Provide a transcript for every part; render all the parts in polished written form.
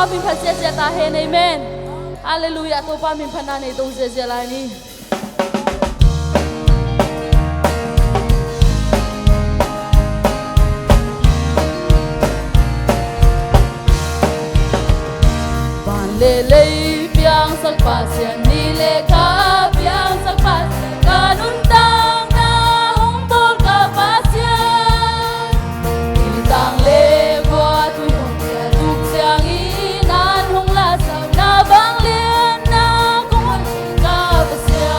pa min pha sia ta hen amen. Hallelujah to pa min pha na nei tong sia lai ni. Lê lê biang sắc pa xian ni lê ka biang sắc pa ka nun tang na hong bol ka pa xian ni tang lê qua tu hong ya tuk xiang i nan hong la sao na bang liên na kong hong ka pa xian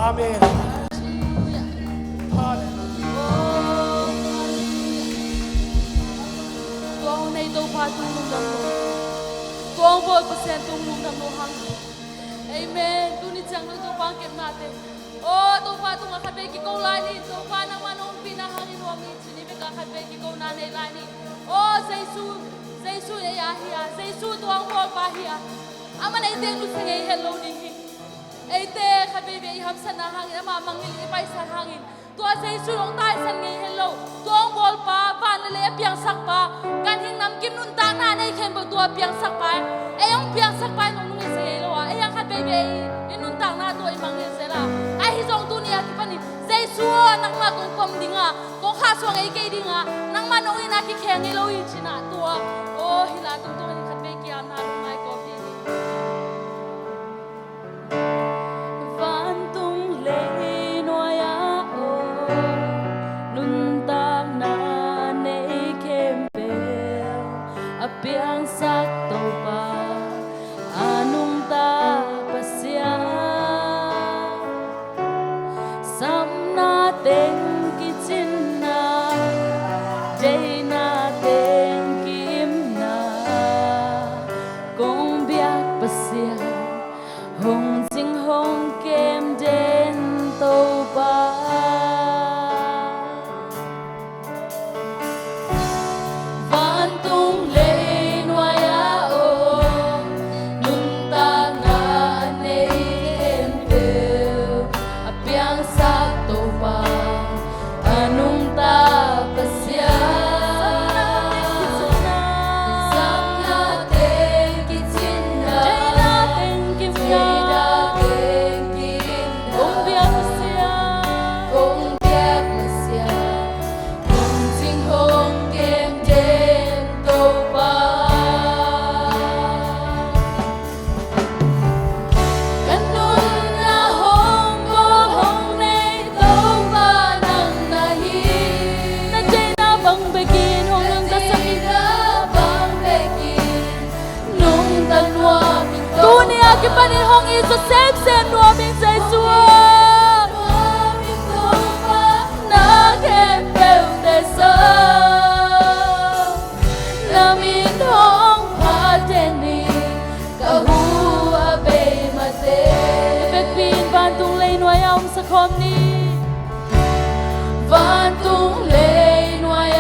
Amen. Tuang này đâu pha tung lung đam lo, tuang bol persen tung lung đam lo hang. Amen. Tu ni chang lo tu pang kem nate. Oh tu pha tung akat beki kau lai ni, tu pha nang manong pinahangin wang ni sini beka akat beki kau nane lai ni. Oh Jesu ya hia, Jesu tuang bol pa hia. Aman ay teng lu sengay hello ni. Ay te akat beki iham sana hangin, ama mangil ipay san hangin. Tua Jesu long tai san ngay hello. Tuang bol pa van le piang sak pa. Kan hing nam kim nun ta na nei khem bo tua piang sak pa. Ay ang piang sak pa nong nung sengay lo a. Ay ang akat beki nun ta na tua imangil sela. Ay hizong dunia ki pani. Jesu nang ma kong kom dinga. Kong kha suang ay kay dinga. Nang manong ina ki khen ni lo yin china tua. Oh hila tung tung ni akat beki am na long mai ko di. Van tung le noya o nun tang na nei kem pel apiang sak to pa anung ta pasya sam na teng ki chin na day na teng kim na kong biak pasya hong jing hong kem den to ba van tung le noya o nun ta na nei em pel apiang sak to pa anung ta pasya sam na teng ki chin na day na teng kim na kong biak pasya hong jing hong kem den to ba kanun na hong bo hong nei to ba nang nahi na jay na bang begin hong nang dasakit na bang begin nung tanwa dunia ki panin hong iso sem nuwa ming Jesu na kem pel te sa namin hong pateni kahu abe mate ipek pin van tung lay noy om sa kom ni van tung lay noy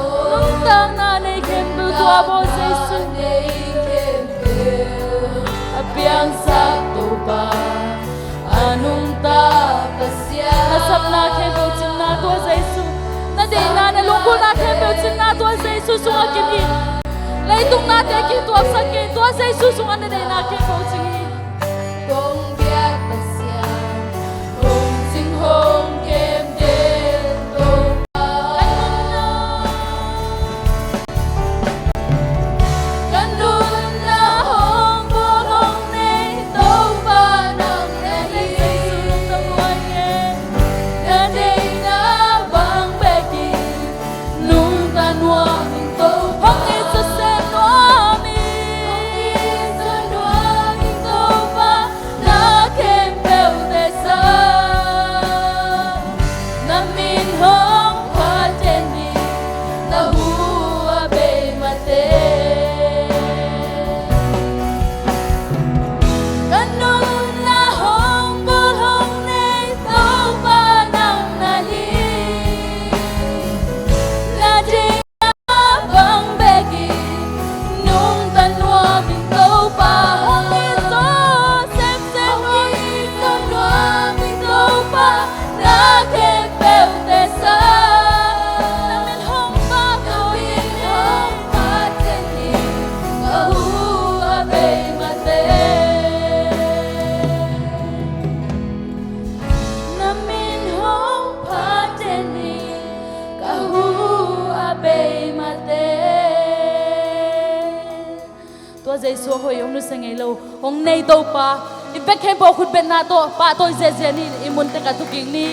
o nung tang na nei kem pel tua bo Jesu apiang sak to pa anung ta pasya nasap na kem pel chin na tua Jesu na day na lungko na kem pel chin na tua Jesu sunga kim hi lay tung na te ki tua sakin tua Jesu sunga na day na kem pel chin hi kong biak pasya hong jing hong kem den to pa kanun na hong bo hong nei to ba nang nahi na day na bang beki nung tanwa ming to hong isa sen noa mi to ba na kem pel te sa na min hong pa teni na hu abe mate kanun na hong bo hong nei to ba nang nahi na day na bang beki nung tanwa ming to pa hong iso sem hong iso noa ming to pa na kem pel te sa namin hong pa teni kahu abe mate namin hong pa teni kahu abe mate tua Jesu hoi ong nu sengay lo hong nei to pa ipek hem bo khut ben na to pa toy je ni imun te ka tuking ni